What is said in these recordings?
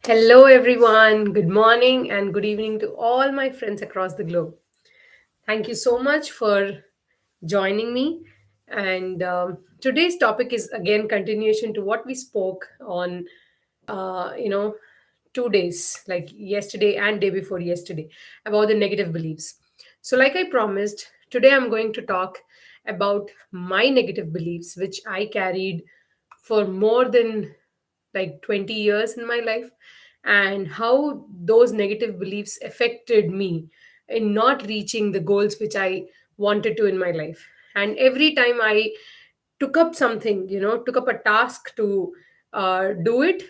Hello, everyone. Good morning and good evening to all my friends across the globe. Thank you so much for joining me. And today's topic is again continuation to what we spoke on, uh, you know, 2 days, like yesterday and day before yesterday, about the negative beliefs. So, like I promised, today I'm going to talk about my negative beliefs, which I carried for more than like 20 years in my life, and how those negative beliefs affected me in not reaching the goals which I wanted to in my life. And every time I took up something, took up a task to do it,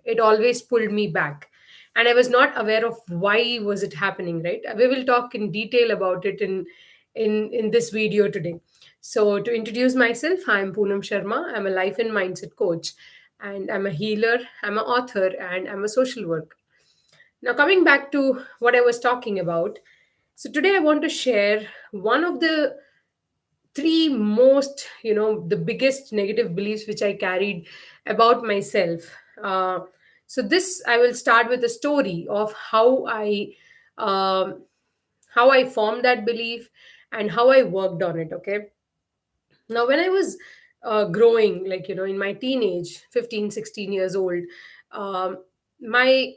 it always pulled me back. And I was not aware of why was it happening, right? We will talk in detail about it in this video today. So to introduce myself, I'm Poonam Sharma. I'm a life and mindset coach, and I'm a healer, I'm an author, and I'm a social worker. Now, coming back to what I was talking about, so today I want to share one of the three most, the biggest negative beliefs which I carried about myself. Uh, so this I will start with a story of um, how I formed that belief and how I worked on it. Okay. Now, when I was growing, like, in my teenage, 15, 16 years old, um, my,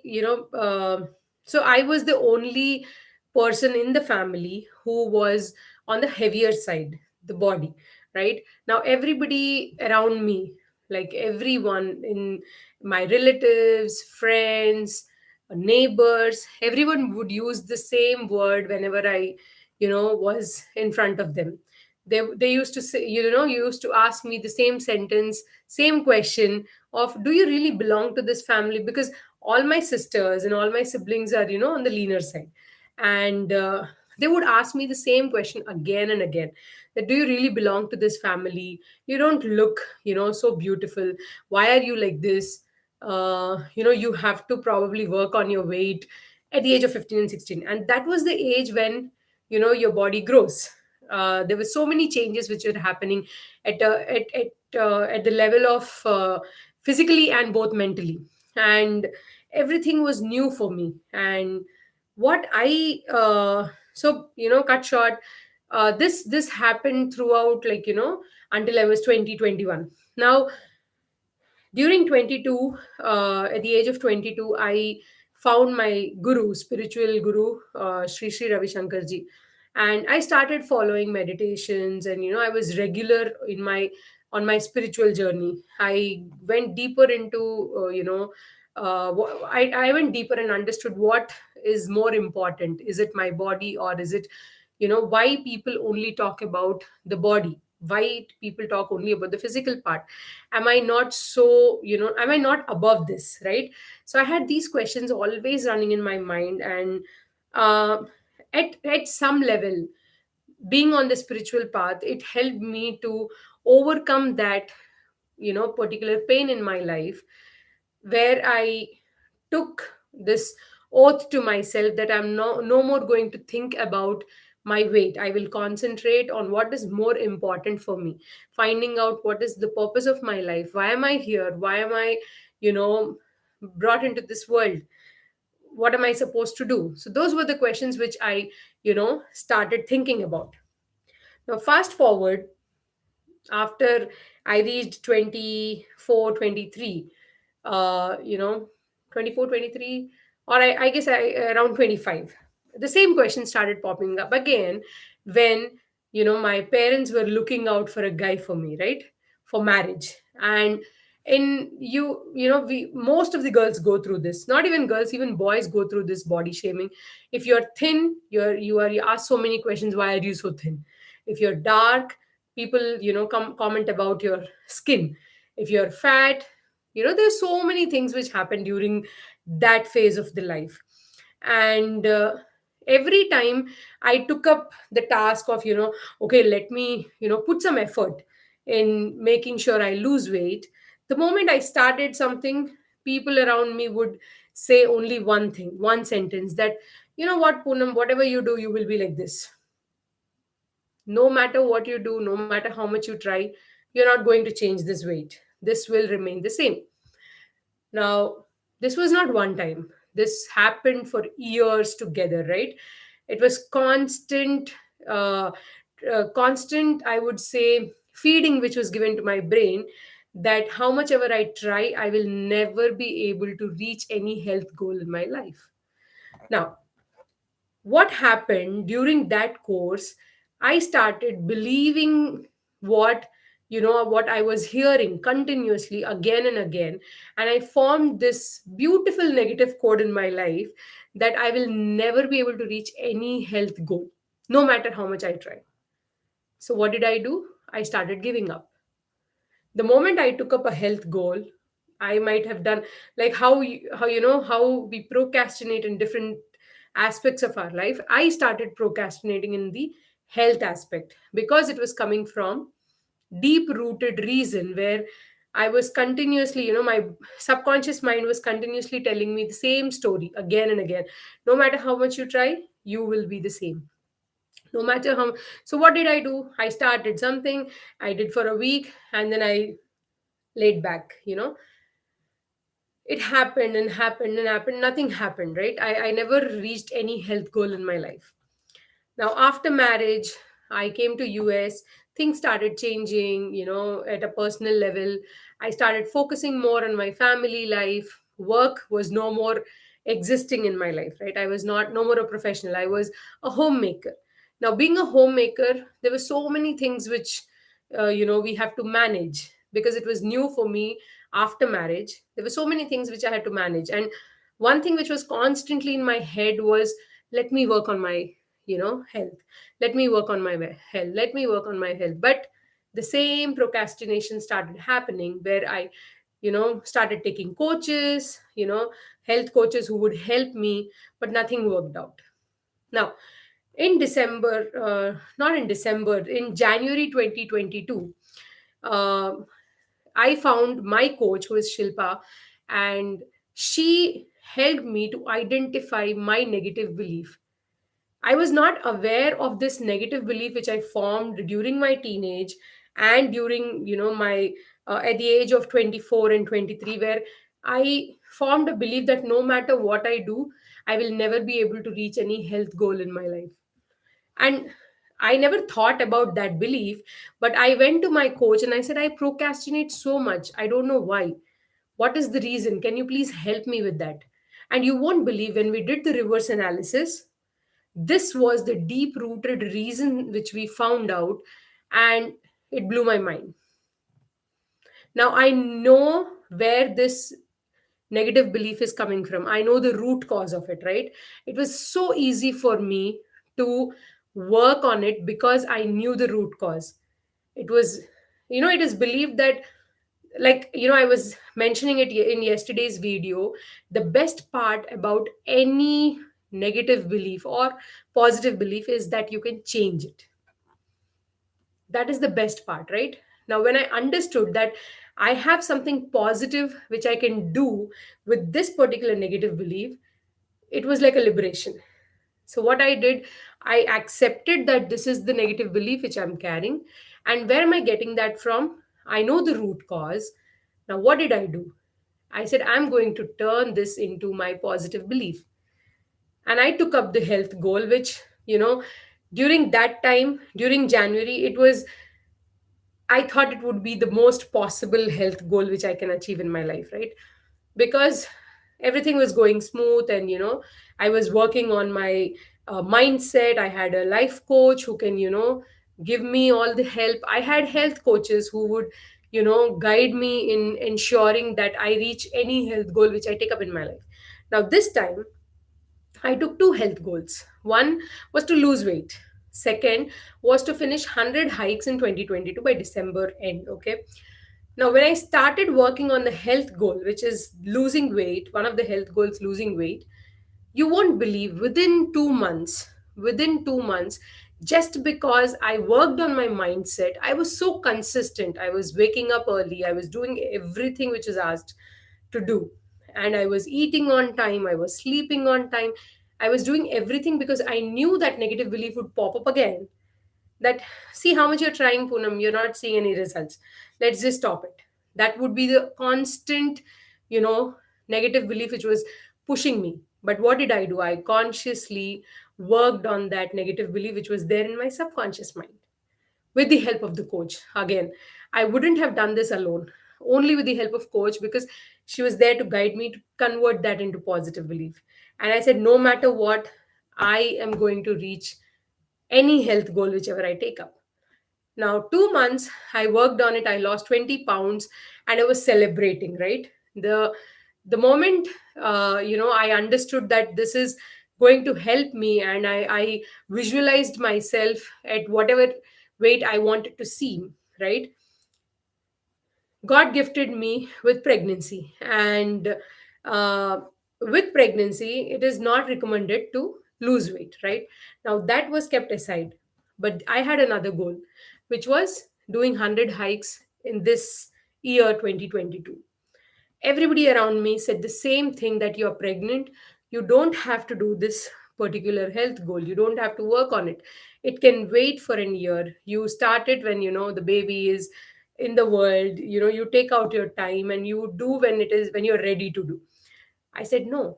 so I was the only person in the family who was on the heavier side, the body, right? Now, everybody around me, like everyone in my relatives, friends, neighbors, everyone would use the same word whenever I, was in front of them. They used to say, you used to ask me the same sentence, same question of, do you really belong to this family? Because all my sisters and all my siblings are, on the leaner side. And they would ask me the same question again and again, that do you really belong to this family? You don't look, so beautiful. Why are you like this? You have to probably work on your weight at the age of 15 and 16. And that was the age when, your body grows. There were so many changes which were happening at the level of physically and both mentally, and everything was new for me. And what I so cut short, this happened throughout, like, until I was 2021. Now, during 22, at the age of 22, I found my guru, spiritual guru, Sri Ravi Shankar ji. And I started following meditations, and I was regular in my on my spiritual journey. I went deeper into, I went deeper and understood what is more important. Is it my body, or is it, why people only talk about the body? Why people talk only about the physical part? Am I not so, am I not above this, right? So I had these questions always running in my mind. And uh, at some level, being on the spiritual path, it helped me to overcome that, particular pain in my life, where I took this oath to myself that I'm no more going to think about my weight. I will concentrate on what is more important for me, finding out what is the purpose of my life. Why am I here? Why am I, you know, brought into this world? What am I supposed to do? So those were the questions which I, started thinking about. Now, fast forward, after I reached 24, 23, 24, 23, or I guess around 25, the same question started popping up again when, my parents were looking out for a guy for me, right? For marriage. And in we, most of the girls go through this. Not even girls, even boys go through this body shaming. If you're thin, you ask so many questions. Why are you so thin? If you're dark, people, comment about your skin. If you're fat, there's so many things which happen during that phase of the life. And every time I took up the task of, okay, let me, put some effort in making sure I lose weight, the moment I started something, people around me would say only one thing, one sentence, that, you know what, Poonam, whatever you do, you will be like this. No matter what you do, no matter how much you try, you're not going to change this weight. This will remain the same. Now, This was not one time. This happened for years together, right? It was constant, uh, constant, I would say, feeding which was given to my brain, that how much ever I try, I will never be able to reach any health goal in my life. Now, what happened during that course, I started believing what, what I was hearing continuously again and again, and I formed this beautiful negative code in my life that I will never be able to reach any health goal, no matter how much I try. So what did I do? I started giving up. The moment I took up a health goal, I might have done, like how how we procrastinate in different aspects of our life. I started procrastinating in the health aspect because it was coming from deep rooted reason where I was continuously, my subconscious mind was continuously telling me the same story again and again. No matter how much you try, you will be the same. No matter how. So what did I do? I started something, I did for a week, and then I laid back. It happened and happened and happened, nothing happened, right? I never reached any health goal in my life. Now after marriage, I came to US. Things started changing, at a personal level. I started focusing more on my family life. Work was no more existing in my life, right? I was not no more a professional, I was a homemaker. Now being a homemaker, there were so many things which we have to manage, because it was new for me. After marriage, there were so many things which I had to manage, and one thing which was constantly in my head was, let me work on my health. Let me work on my health. Let me work on my health. But the same procrastination started happening, where I started taking coaches, health coaches who would help me, but nothing worked out. Now in December, not in December, in January 2022, uh, I found my coach, who is Shilpa, and she helped me to identify my negative belief. I was not aware of this negative belief which I formed during my teenage and during, my at the age of 24 and 23, where I formed a belief that no matter what I do, I will never be able to reach any health goal in my life. And I never thought about that belief, but I went to my coach and I said, I procrastinate so much. I don't know why. What is the reason? Can you please help me with that? And you won't believe, when we did the reverse analysis, this was the deep rooted reason which we found out, and it blew my mind. Now I know where this negative belief is coming from. I know the root cause of it, right? It was so easy for me to work on it because I knew the root cause. It was, it is believed that, like, I was mentioning it in yesterday's video, the best part about any negative belief or positive belief is that you can change it. That is the best part, right? Now when I understood that I have something positive which I can do with this particular negative belief, it was like a liberation. So what I did, I accepted that this is the negative belief which I'm carrying, and where am I getting that from? I know the root cause. Now what did I do? I said, I'm going to turn this into my positive belief. And I took up the health goal, which, during that time, during January, it was, I thought it would be the most possible health goal which I can achieve in my life, right? Because everything was going smooth, and I was working on my mindset. I had a life coach who can, give me all the help. I had health coaches who would, guide me in ensuring that I reach any health goal which I take up in my life. Now this time I took two health goals. One was to lose weight. Second was to finish 100 hikes in 2022 by December end. Okay. Now, when I started working on the health goal, which is losing weight, one of the health goals, losing weight, you won't believe, within 2 months, just because I worked on my mindset, I was so consistent. I was waking up early, I was doing everything which is asked to do, and I was eating on time, I was sleeping on time, I was doing everything because I knew that negative belief would pop up again. That, see how much you're trying, Poonam, you're not seeing any results. Let's just stop it. That would be the constant, you know, negative belief which was pushing me. But what did I do? I consciously worked on that negative belief which was there in my subconscious mind with the help of the coach. Again, I wouldn't have done this alone, only with the help of coach, because she was there to guide me to convert that into positive belief. And I said, no matter what, I am going to reach any health goal whichever I take up. Now, 2 months, I worked on it. I lost 20 pounds and I was celebrating, right? The moment, I understood that this is going to help me, and I visualized myself at whatever weight I wanted to see, right? God gifted me with pregnancy. And uh, with pregnancy, it is not recommended to lose weight, right? Now, that was kept aside. But I had another goal, which was doing 100 hikes in this year 2022. Everybody around me said the same thing, that you're pregnant, you don't have to do this particular health goal, you don't have to work on it, it can wait for an year. You start it when the baby is in the world. You take out your time and you do when you're ready to do. I said no.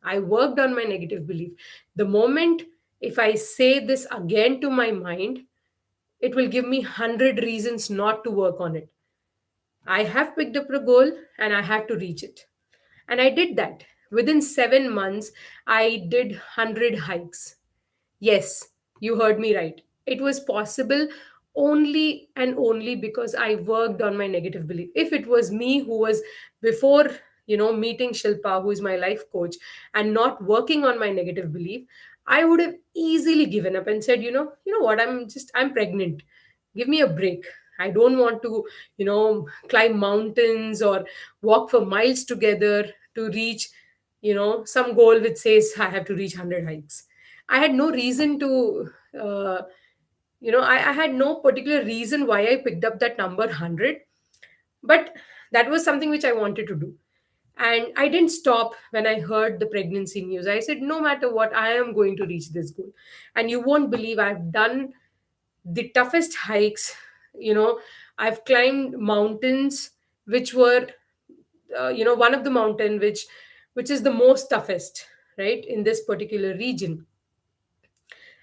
I worked on my negative belief. The moment, if I say this again to my mind, it will give me 100 reasons not to work on it. I have picked up a goal and I have to reach it. And I did that. Within 7 months, I did 100 hikes. Yes, you heard me right. It was possible only and only because I worked on my negative belief. If it was me who was before, meeting Shilpa, who is my life coach, and not working on my negative belief, I would have easily given up and said, what, I'm pregnant. Give me a break. I don't want to, climb mountains or walk for miles together to reach, some goal which says I have to reach 100 hikes. I had no reason to, I had no particular reason why I picked up that number 100, but that was something which I wanted to do. And I didn't stop when I heard the pregnancy news. I said, no matter what, I am going to reach this goal. And you won't believe I've done the toughest hikes. You know, I've climbed mountains which were, one of the mountain which is the most toughest, right, in this particular region.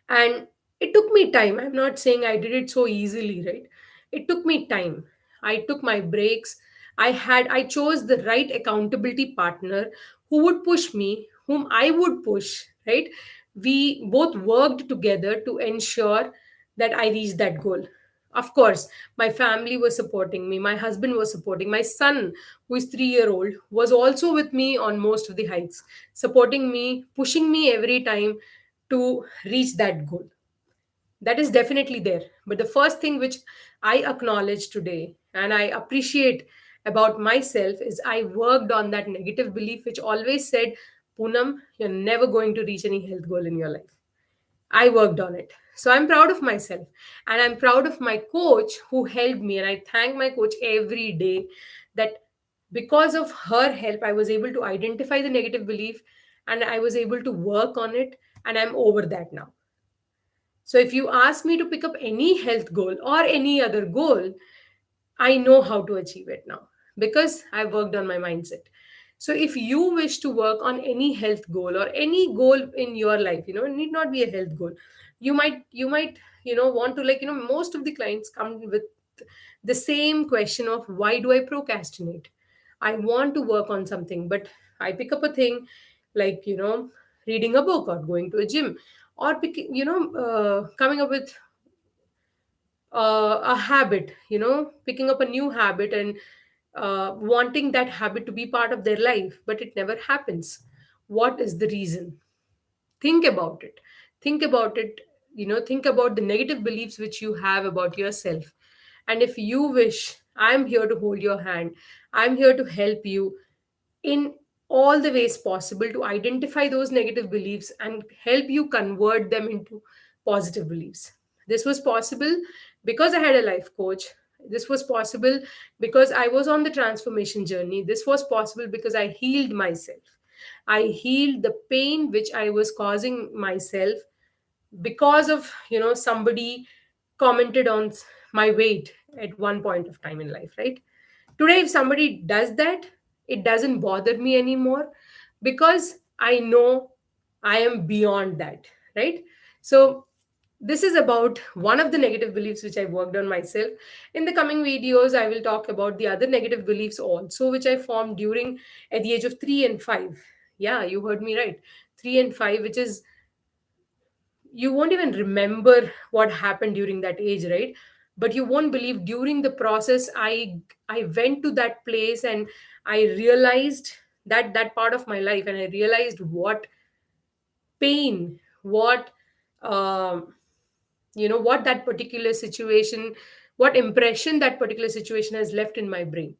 And it took me time. I'm not saying I did it so easily, right? It took me time. I took my breaks. I chose the right accountability partner who would push me, whom I would push, right? We both worked together to ensure that I reached that goal. Of course, my family was supporting me, my husband was supporting, my son, who is 3 year old, was also with me on most of the hikes, supporting me, pushing me every time to reach that goal. That is definitely there. But the first thing which I acknowledge today and I appreciate about myself is I worked on that negative belief which always said, Poonam, you're never going to reach any health goal in your life. I worked on it. So I'm proud of myself. And I'm proud of my coach who helped me. And I thank my coach every day that because of her help, I was able to identify the negative belief and I was able to work on it. And I'm over that now. So if you ask me to pick up any health goal or any other goal, I know how to achieve it now because I've worked on my mindset. So if you wish to work on any health goal or any goal in your life, it need not be a health goal. You might, want to, like, most of the clients come with the same question of why do I procrastinate? I want to work on something, but I pick up a thing like, reading a book or going to a gym or coming up with a habit, picking up a new habit and wanting that habit to be part of their life, but it never happens. What is the reason? Think about it. Think about it. Think about the negative beliefs which you have about yourself. And if you wish, I'm here to hold your hand. I'm here to help you in all the ways possible to identify those negative beliefs and help you convert them into positive beliefs. This was possible because I had a life coach. This was possible because I was on the transformation journey. This was possible because I healed myself. I healed the pain which I was causing myself because of, somebody commented on my weight at one point of time in life, right? Today, if somebody does that, it doesn't bother me anymore, because I know I am beyond that, right? So this is about one of the negative beliefs which I worked on myself. In the coming videos, I will talk about the other negative beliefs also, which I formed during at the age of 3 and 5. Yeah, you heard me right. 3 and 5, which is, you won't even remember what happened during that age, right? But you won't believe, during the process, I went to that place, and I realized that part of my life, and I realized what pain, what um, what that particular situation, what impression that particular situation has left in my brain.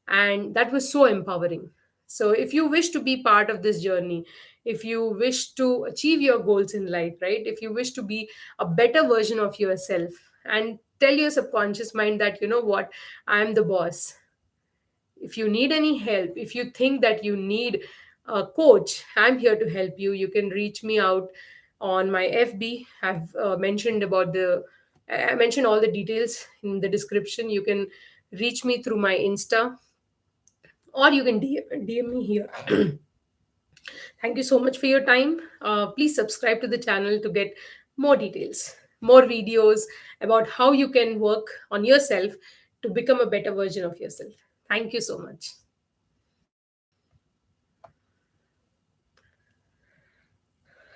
And that was so empowering. So if you wish to be part of this journey, if you wish to achieve your goals in life, right, if you wish to be a better version of yourself, and tell your subconscious mind that, you know what, I am the boss. If you need any help, if you think that you need a coach, I'm here to help you. You can reach me out on my FB. I've mentioned about the I mentioned all the details in the description. You can reach me through my Insta, or you can DM me here. Thank you so much for your time. Please subscribe to the channel to get more details, more videos about how you can work on yourself to become a better version of yourself. Thank you so much.